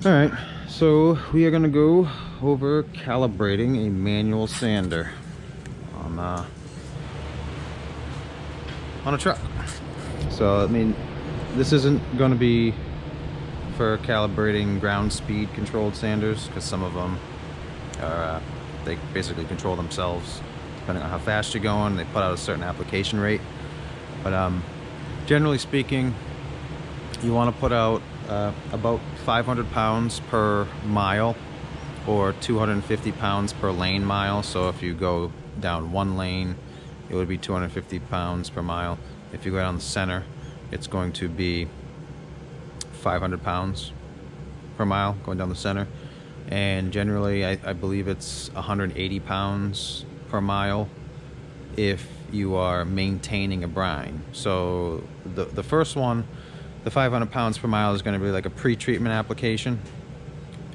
All right, so we are gonna go over calibrating a manual sander on a truck. So I mean, this isn't going to be for calibrating ground speed controlled sanders, because some of them are they basically control themselves depending on how fast you're going. They put out a certain application rate, but generally speaking, you want to put out about 500 pounds per mile or 250 pounds per lane mile. So if you go down one lane, it would be 250 pounds per mile. If you go down the center, it's going to be 500 pounds per mile going down the center. And generally, I believe it's 180 pounds per mile if you are maintaining a brine. So the first one, the 500 pounds per mile, is going to be like a pre-treatment application,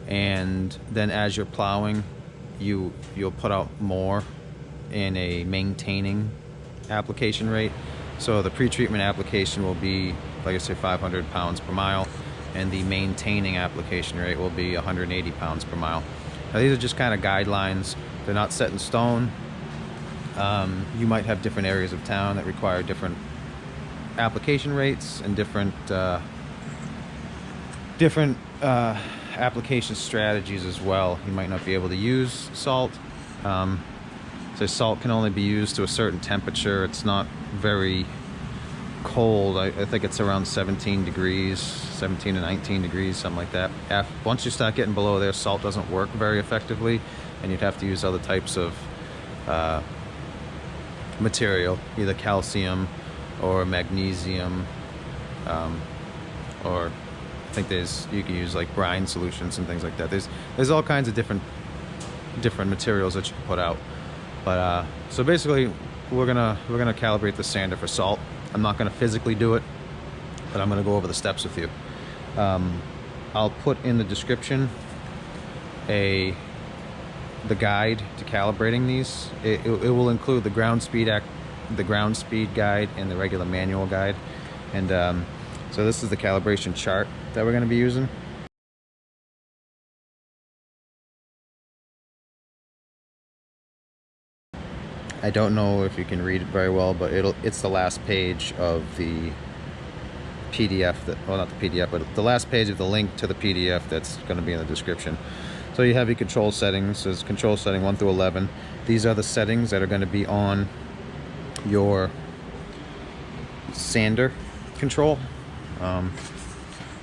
and then as you're plowing, you'll put out more in a maintaining application rate. So the pre-treatment application will be, like I said, 500 pounds per mile, and the maintaining application rate will be 180 pounds per mile. Now these are just kind of guidelines. They're not set in stone. You might have different areas of town that require different application rates and different application strategies as well. You might not be able to use salt. So salt can only be used to a certain temperature. It's not very cold. I think it's around 17 degrees, 17 to 19 degrees, something like that. Once you start getting below there, salt doesn't work very effectively, and you'd have to use other types of material, either calcium or magnesium, or I think you can use like brine solutions and things like that. There's all kinds of different materials that you can put out. But so basically, we're gonna calibrate the sander for salt. I'm not gonna physically do it, but I'm gonna go over the steps with you. I'll put in the description the guide to calibrating these. It will include the ground speed guide and the regular manual guide. And so this is the calibration chart that we're going to be using. I don't know if you can read it very well, but it's the last page of the PDF well, not the PDF, but the last page of the link to the PDF that's going to be in the description. So you have your control settings. There's control setting 1 through 11. These are the settings that are going to be on your sander control.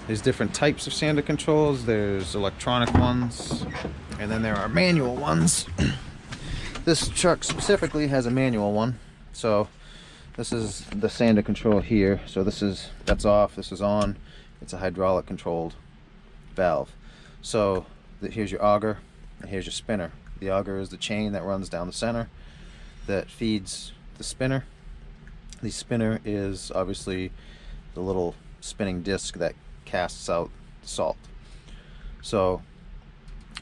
There's different types of sander controls. There's electronic ones, and then there are manual ones. This truck specifically has a manual one. So this is the sander control here. So that's off, this is on. It's a hydraulic controlled valve. So here's your auger, and here's your spinner. The auger is the chain that runs down the center that feeds the spinner. The spinner is obviously the little spinning disc that casts out the salt. So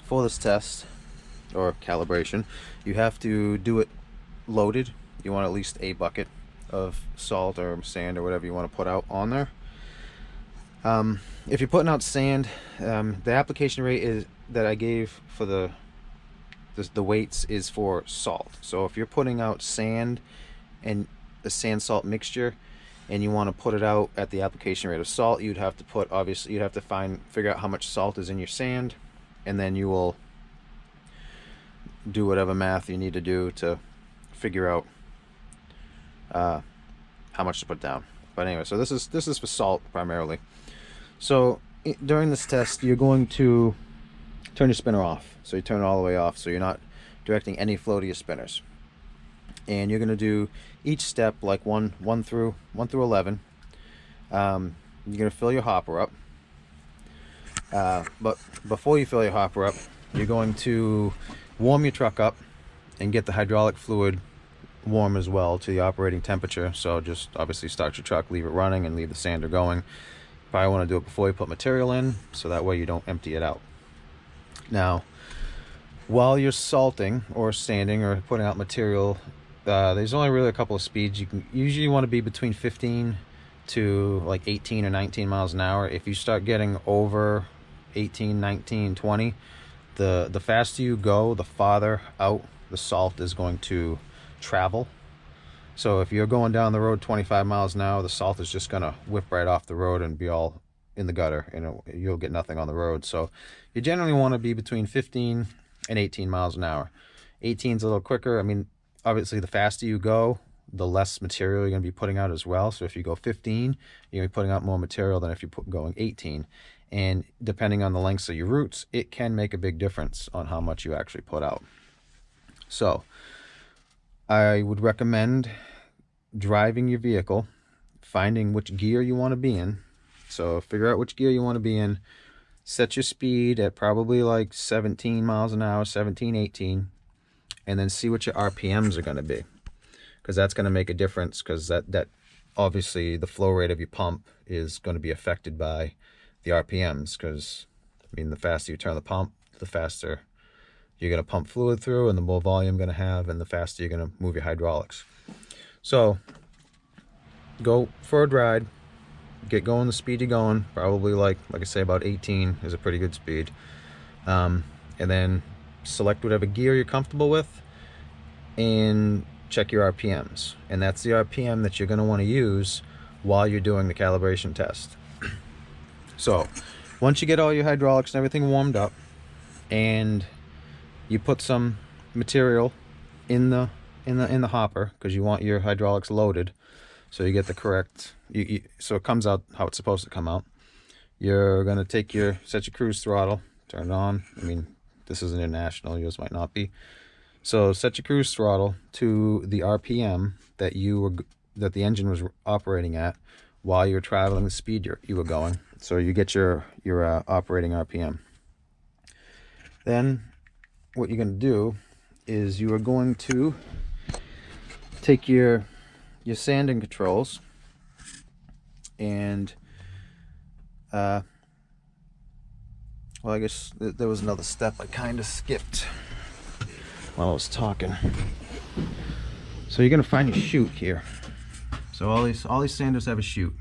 for this test or calibration, you have to do it loaded. You want at least a bucket of salt or sand or whatever you want to put out on there. If you're putting out sand, the application rate is that I gave for the weights is for salt. So if you're putting out sand and a sand salt mixture, and you want to put it out at the application rate of salt, you'd have to figure out how much salt is in your sand, and then you will do whatever math you need to do to figure out how much to put down. But anyway, so this is for salt primarily. So during this test, you're going to turn your spinner off. So you turn it all the way off, so you're not directing any flow to your spinners. And you're going to do each step like 1 through 11. You're going to fill your hopper up. But before you fill your hopper up, you're going to warm your truck up and get the hydraulic fluid warm as well to the operating temperature. So just obviously start your truck, leave it running, and leave the sander going. Probably want to do it before you put material in, so that way you don't empty it out. Now, while you're salting or sanding or putting out material, there's only really a couple of speeds. You can usually want to be between 15 to like 18 or 19 miles an hour. If you start getting over 18, 19, 20, the faster you go, the farther out the salt is going to travel. So if you're going down the road 25 miles an hour, the salt is just going to whip right off the road and be all in the gutter. You'll get nothing on the road. So you generally want to be between 15 and 18 miles an hour. 18 is a little quicker. I mean, obviously, the faster you go, the less material you're going to be putting out as well. So if you go 15, you're going to be putting out more material than if you're going 18. And depending on the lengths of your roots, it can make a big difference on how much you actually put out. So I would recommend driving your vehicle, finding which gear you want to be in. So figure out which gear you want to be in, set your speed at probably like 17 miles an hour, 17, 18, and then see what your RPMs are going to be, because that's going to make a difference, because that obviously the flow rate of your pump is going to be affected by the RPMs, because I mean, the faster you turn the pump, the faster you're going to pump fluid through, and the more volume you're going to have, and the faster you're going to move your hydraulics. So go for a ride, get going the speed you're going, probably like I say, about 18 is a pretty good speed. And then select whatever gear you're comfortable with and check your RPMs. And that's the RPM that you're going to want to use while you're doing the calibration test. So once you get all your hydraulics and everything warmed up, and you put some material in the hopper, because you want your hydraulics loaded, so you get the correct, so it comes out how it's supposed to come out. You're going to set your cruise throttle, turn it on. I mean, this is an international, yours might not be. So set your cruise throttle to the RPM that the engine was operating at while you're traveling the speed you were going. So you get your operating RPM. Then what you're going to do is you are going to take your sanding controls and well, I guess there was another step I kind of skipped while I was talking. So you're gonna find your chute here. So all these sanders have a chute.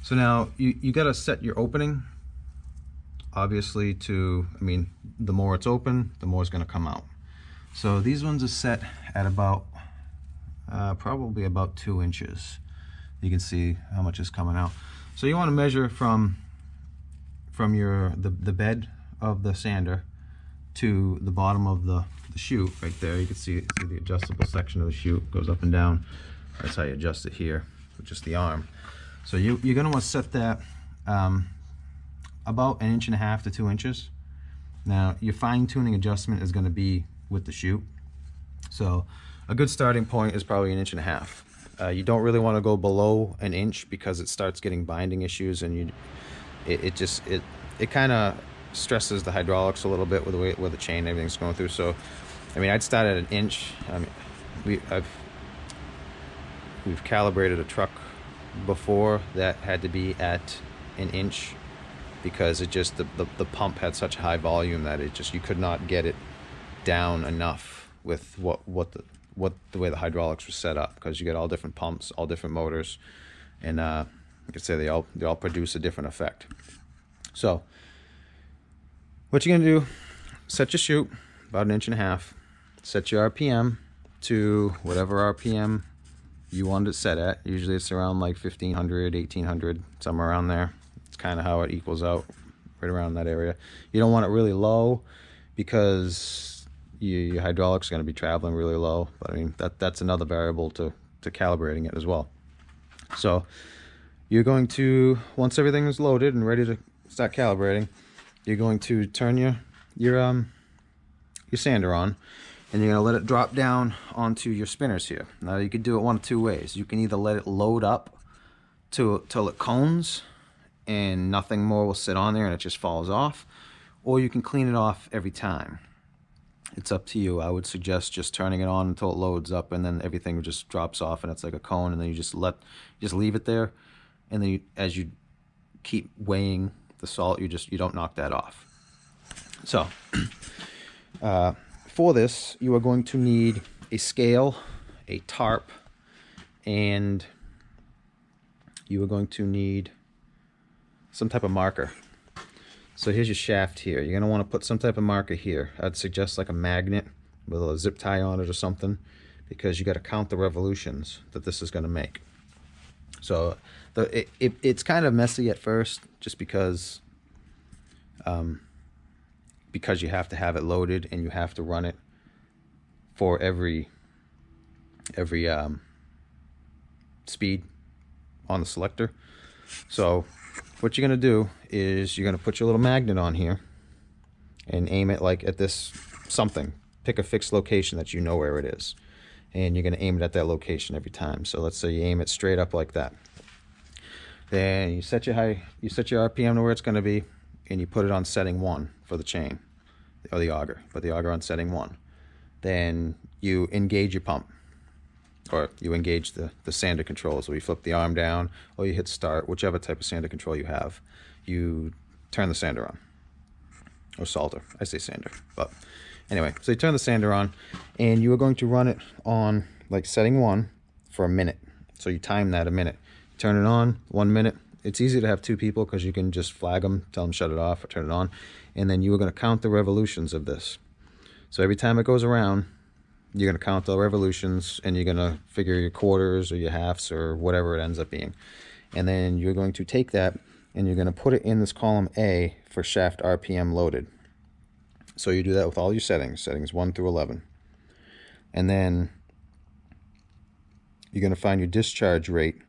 So now you gotta set your opening, obviously, to, I mean, the more it's open, the more it's gonna come out. So these ones are set at about probably about 2 inches. You can see how much is coming out. So you want to measure from the bed of the sander to the bottom of the chute right there. You can see the adjustable section of the chute goes up and down. That's how you adjust it here with just the arm. So you're going to want to set that about 1.5 inches to 2 inches. Now your fine-tuning adjustment is going to be with the chute. So a good starting point is probably 1.5 inches. You don't really want to go below 1 inch, because it starts getting binding issues, and it kind of stresses the hydraulics a little bit with the way where the chain and everything's going through. So I mean, I'd start at 1 inch. I mean, we've calibrated a truck before that had to be at 1 inch, because it just the pump had such high volume that you could not get it down enough with the way the hydraulics were set up, because you get all different pumps, all different motors, and like I say, they all produce a different effect. So what you're gonna do, set your chute about 1.5 inches, set your RPM to whatever RPM you want it set at. Usually it's around like 1500, 1800, somewhere around there. It's kind of how it equals out, right around that area. You don't want it really low, because your hydraulics are going to be traveling really low. But I mean, that's another variable to calibrating it as well. So you're going to, once everything is loaded and ready to start calibrating, you're going to turn your sander on, and you're going to let it drop down onto your spinners here. Now you can do it one of two ways. You can either let it load up till it cones and nothing more will sit on there and it just falls off, or you can clean it off every time. It's up to you. I would suggest just turning it on until it loads up, and then everything just drops off and it's like a cone, and then you just leave it there, and then as you keep weighing the salt, you don't knock that off. So for this, you are going to need a scale, a tarp, and you are going to need some type of marker. So here's your shaft here. You're going to want to put some type of marker here. I'd suggest like a magnet with a zip tie on it or something, because you got to count the revolutions that this is going to make. So it's kind of messy at first, just because you have to have it loaded and you have to run it for every speed on the selector. So what you're going to do is you're going to put your little magnet on here and aim it like at this something. Pick a fixed location that you know where it is, and you're going to aim it at that location every time. So let's say you aim it straight up like that. Then you set your RPM to where it's going to be, and you put it on setting 1 for the chain or the auger. Put the auger on setting 1. Then you engage your pump, or you engage the sander control. So you flip the arm down, or you hit start, whichever type of sander control you have. You turn the sander on, or salter. I say sander, but anyway. So you turn the sander on, and you are going to run it on like setting 1 for a minute. So you time that a minute. Turn it on 1 minute. It's easy to have 2 people because you can just flag them, tell them shut it off or turn it on, and then you are going to count the revolutions of this. So every time it goes around, you're going to count the revolutions, and you're going to figure your quarters or your halves or whatever it ends up being. And then you're going to take that and you're going to put it in this column A for shaft RPM loaded. So you do that with all your settings 1 through 11. And then you're going to find your discharge rate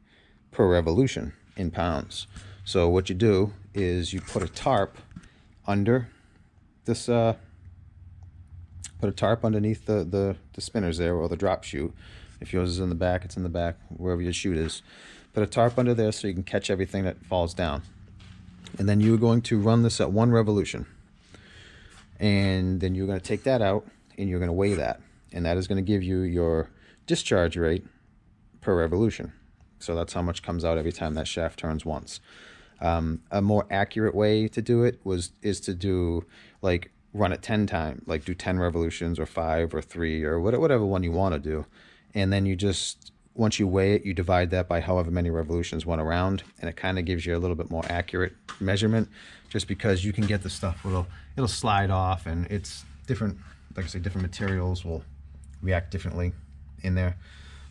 per revolution in pounds. So what you do is you put a tarp under this, put a tarp underneath the spinners there, or the drop chute. If yours is in the back, it's in the back, wherever your chute is. Put a tarp under there so you can catch everything that falls down. And then you're going to run this at 1 revolution. And then you're going to take that out and you're going to weigh that. And that is going to give you your discharge rate per revolution. So that's how much comes out every time that shaft turns once. A more accurate way to do it is to do like run it 10 times, like do 10 revolutions or 5 or 3 or whatever one you want to do. And then you just, once you weigh it, you divide that by however many revolutions went around, and it kind of gives you a little bit more accurate measurement, just because you can get the stuff it'll slide off, and it's different, like I say, different materials will react differently in there.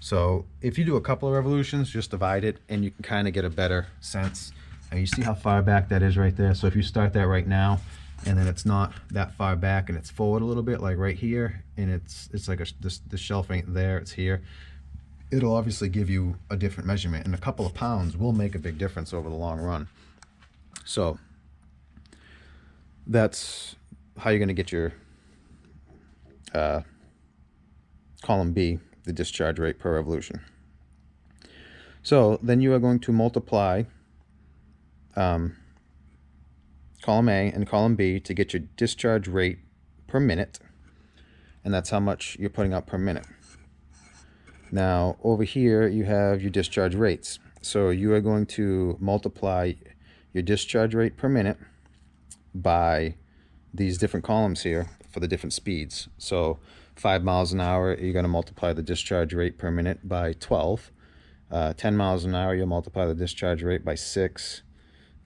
So if you do a couple of revolutions, just divide it and you can kind of get a better sense. And you see how far back that is right there. So if you start that right now, and then it's not that far back and it's forward a little bit, like right here, and it's like the shelf ain't there, it's here, it'll obviously give you a different measurement, and a couple of pounds will make a big difference over the long run. So that's how you're going to get your column B, the discharge rate per revolution. So then you are going to multiply column A and column B to get your discharge rate per minute, and that's how much you're putting out per minute. Now over here you have your discharge rates. So you are going to multiply your discharge rate per minute by these different columns here for the different speeds. So 5 miles an hour, you're going to multiply the discharge rate per minute by 12. 10 miles an hour, you'll multiply the discharge rate by 6.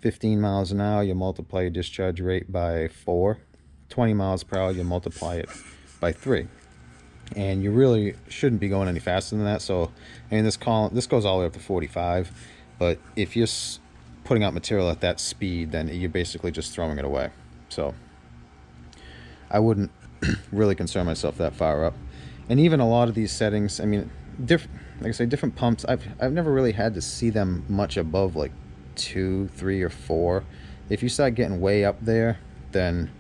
15 miles an hour, you'll multiply your discharge rate by 4. 20 miles per hour, you'll multiply it by 3. And you really shouldn't be going any faster than that. So, I mean, this goes all the way up to 45. But if you're putting out material at that speed, then you're basically just throwing it away. So I wouldn't really concern myself that far up. And even a lot of these settings, I mean, like I say, different pumps, I've never really had to see them much above like 2, 3, or 4. If you start getting way up there, then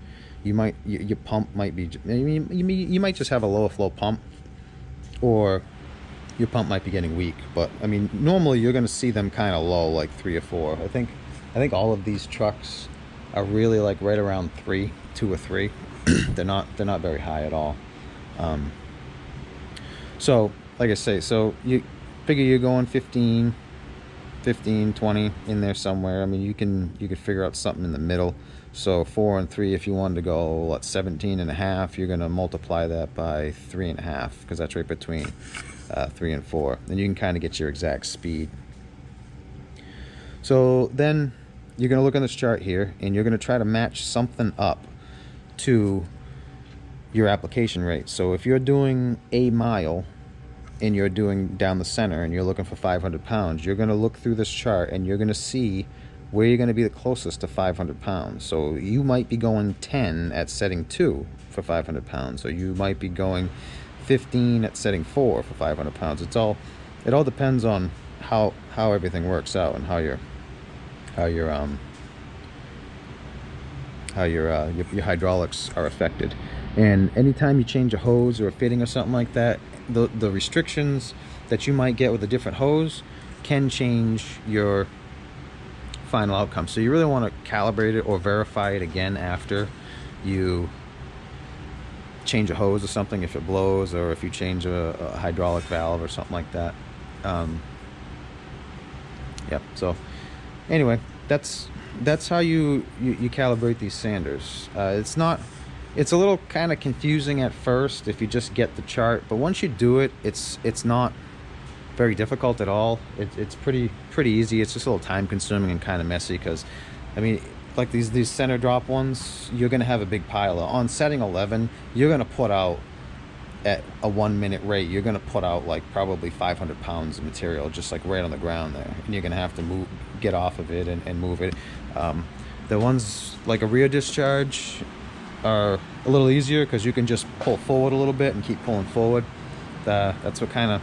your pump might be, you might just have a lower flow pump, or your pump might be getting weak. But I mean, normally you're going to see them kind of low, like 3 or 4. I think all of these trucks are really like right around 3, 2 or 3. They're not very high at all. So like I say, so you figure you're going 15, 20 in there somewhere. I mean, you could figure out something in the middle. So 4 and 3, if you wanted to go 17 and a half, you're going to multiply that by 3.5, because that's right between 3 and 4. Then you can kind of get your exact speed. So then you're going to look on this chart here, and you're going to try to match something up to your application rate. So if you're doing a mile and you're doing down the center and you're looking for 500 pounds, you're going to look through this chart and you're going to see where you're going to be the closest to 500 pounds. So you might be going 10 at setting 2 for 500 pounds, or you might be going 15 at setting 4 for 500 pounds. It all depends on how everything works out and how your hydraulics are affected. And anytime you change a hose or a fitting or something like that, the restrictions that you might get with a different hose can change your final outcome. So you really want to calibrate it or verify it again after you change a hose or something, if it blows, or if you change a hydraulic valve or something like that. Yep. So anyway, that's how you calibrate these sanders. It's a little kind of confusing at first if you just get the chart, but once you do it, it's not very difficult at all. It's pretty easy. It's just a little time consuming and kind of messy, because I mean, like these center drop ones, you're gonna have a big pile. On setting 11, you're gonna put out, at a 1 minute rate, you're gonna put out like probably 500 pounds of material just like right on the ground there, and you're gonna have to get off of it and move it. The ones like a rear discharge are a little easier because you can just pull forward a little bit and keep pulling forward. That's what kind of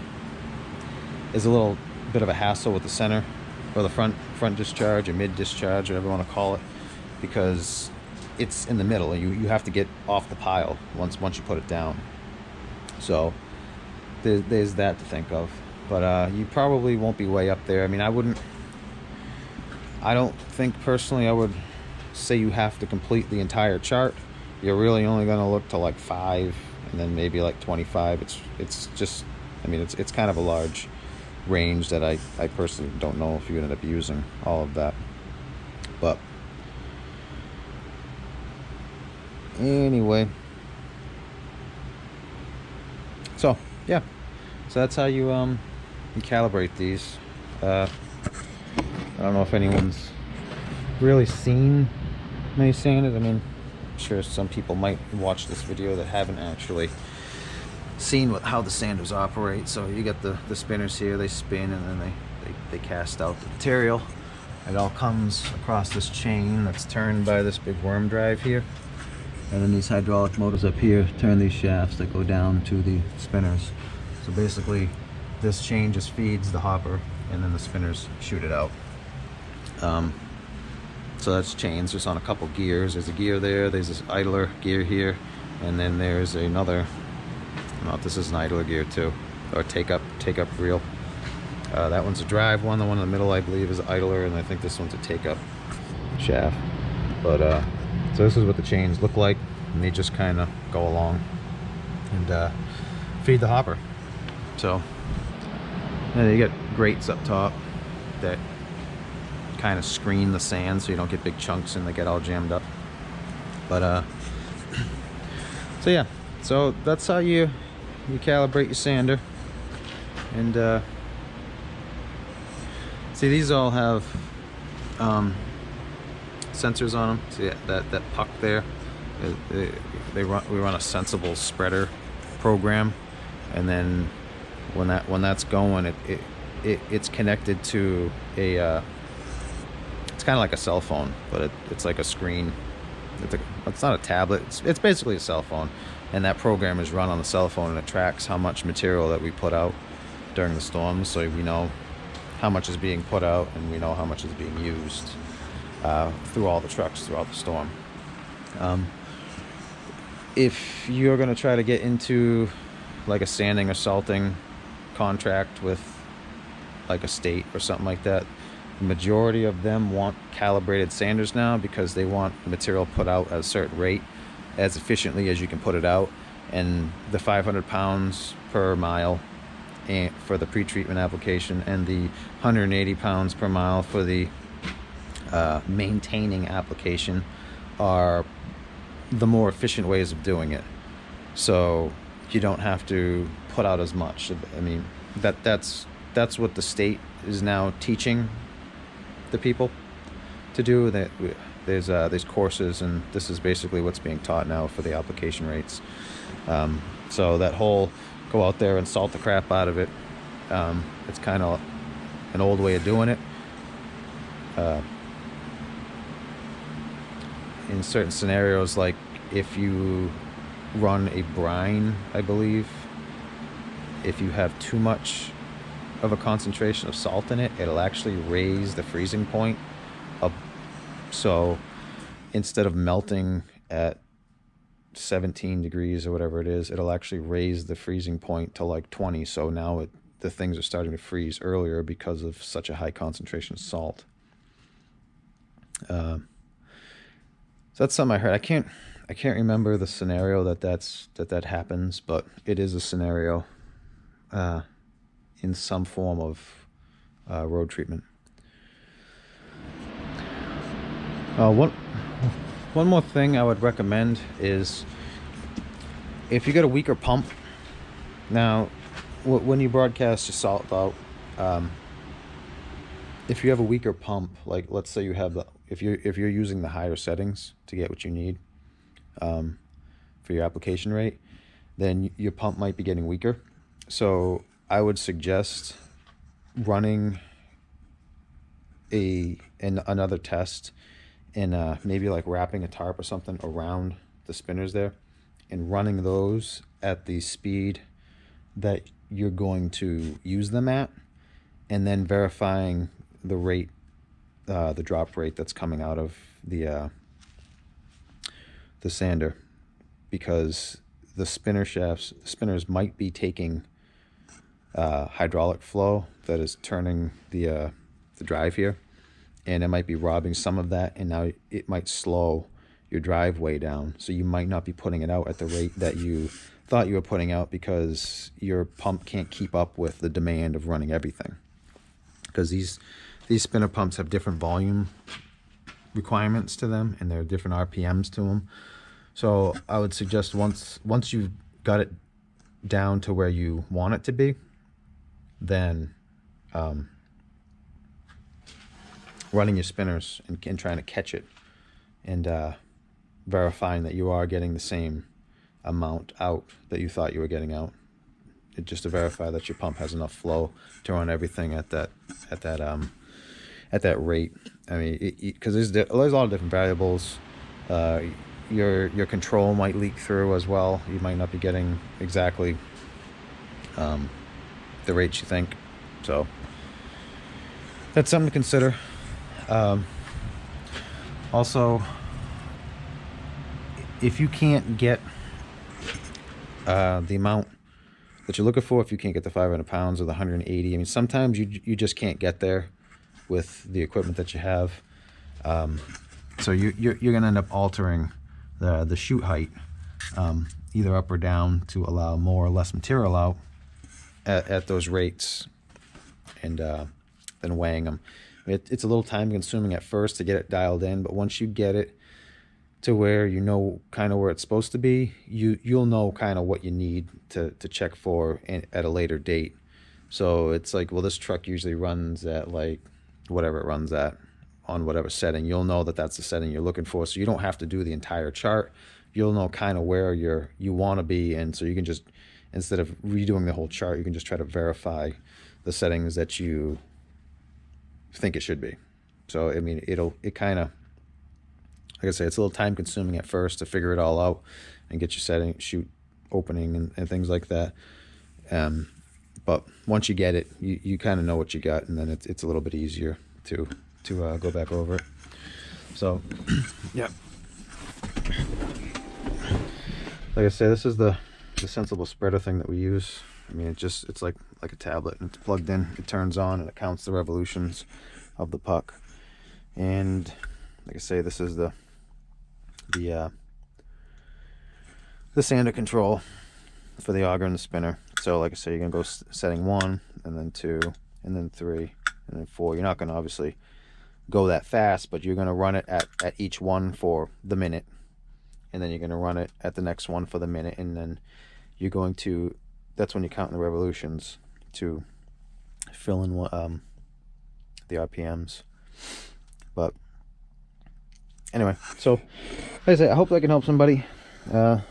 is a little bit of a hassle with the center or the front discharge or mid discharge, whatever you want to call it, because it's in the middle and you have to get off the pile once you put it down. So there's that to think of. But you probably won't be way up there. I mean, I don't think personally I would say you have to complete the entire chart. You're really only going to look to like 5 and then maybe like 25. It's just, I mean, it's kind of a large range that I personally don't know if you ended up using all of that. But anyway, so yeah, so that's how you calibrate these. I don't know if anyone's really seen many sanders. I mean, I'm sure some people might watch this video that haven't actually seen how the sanders operate. So you get the spinners here, they spin, and then they cast out the material. It all comes across this chain that's turned by this big worm drive here, and then these hydraulic motors up here turn these shafts that go down to the spinners. So basically this chain just feeds the hopper, and then the spinners shoot it out. So that's chains just on a couple gears. There's a gear there, there's this idler gear here, and then there's another, no, this is an idler gear too, or take up reel. That one's a drive one. The one in the middle, I believe, is idler, and I think this one's a take up shaft. But so this is what the chains look like, and they just kind of go along and feed the hopper. So and you get grates up top that kind of screen the sand so you don't get big chunks and they get all jammed up. But so yeah, so that's how you calibrate your sander. And see, these all have sensors on them. See that puck there, we run a sensible spreader program, and then when that's going, it's connected to a it's kind of like a cell phone, but it's like a screen. It's not a tablet, it's basically a cell phone, and that program is run on the cell phone, and it tracks how much material that we put out during the storms, so we know how much is being put out, and we know how much is being used through all the trucks throughout the storm. If you're going to try to get into like a sanding or salting contract with like a state or something like that, the majority of them want calibrated sanders now, because they want the material put out at a certain rate as efficiently as you can put it out. And the 500 pounds per mile for the pre-treatment application, and the 180 pounds per mile for the maintaining application are the more efficient ways of doing it. So you don't have to put out as much. I mean, that's what the state is now teaching the people. to do. That there's courses, and this is basically what's being taught now for the application rates. So that whole go out there and salt the crap out of it, it's kind of an old way of doing it. In certain scenarios, like if you run a brine, I believe, if you have too much of a concentration of salt in it, it'll actually raise the freezing point up. So instead of melting at 17 degrees or whatever it is, it'll actually raise the freezing point to like 20. So now the things are starting to freeze earlier because of such a high concentration of salt. So that's something I heard. I can't remember the scenario that happens, but it is a scenario in some form of road treatment. One more thing I would recommend is if you get a weaker pump. Now, when you broadcast your salt out, if you have a weaker pump, like let's say you have if you're using the higher settings to get what you need for your application rate, then your pump might be getting weaker. So I would suggest running another test and maybe like wrapping a tarp or something around the spinners there and running those at the speed that you're going to use them at, and then verifying the rate, the drop rate that's coming out of the sander, because the spinners might be taking hydraulic flow that is turning the drive here, and it might be robbing some of that, and now it might slow your drive way down. So you might not be putting it out at the rate that you thought you were putting out because your pump can't keep up with the demand of running everything. Because these spinner pumps have different volume requirements to them, and there are different RPMs to them. So I would suggest once you've got it down to where you want it to be, then running your spinners and trying to catch it, and verifying that you are getting the same amount out that you thought you were getting out, just to verify that your pump has enough flow to run everything at that rate. I mean, because there's a lot of different variables. Your control might leak through as well. You might not be getting exactly the rates you think. So that's something to consider. Also, if you can't get the amount that you're looking for, if you can't get the 500 pounds or the 180, I mean, sometimes you just can't get there with the equipment that you have. So you're going to end up altering the chute height, either up or down, to allow more or less material out at those rates, and then weighing them. It's a little time consuming at first to get it dialed in, but once you get it to where you know kind of where it's supposed to be, you'll know kind of what you need to check for at a later date. So it's like, well, this truck usually runs at like whatever it runs at on whatever setting. You'll know that that's the setting you're looking for, so you don't have to do the entire chart. You'll know kind of where you want to be, and so you can just, instead of redoing the whole chart, you can just try to verify the settings that you think it should be. So I mean, it kind of, like I say, it's a little time consuming at first to figure it all out and get your setting, chute opening and things like that. But once you get it, you kind of know what you got, and then it's a little bit easier to go back over it. So yeah, like I say, this is the sensible spreader thing that we use. I mean, it's like a tablet, and it's plugged in, it turns on, and it counts the revolutions of the puck. And like I say, this is the sander control for the auger and the spinner. So like I say, you're gonna go setting 1, and then 2, and then 3, and then 4. You're not gonna obviously go that fast, but you're gonna run it at each one for the minute, and then you're gonna run it at the next one for the minute, and then you're going to, that's when you're counting the revolutions to fill in the RPMs. But Anyway, so like I say, I hope that can help somebody. Like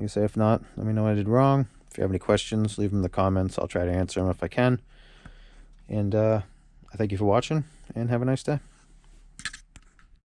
I say, if not, let me know what I did wrong. If you have any questions, leave them in the comments. I'll try to answer them if I can. And I thank you for watching, and have a nice day.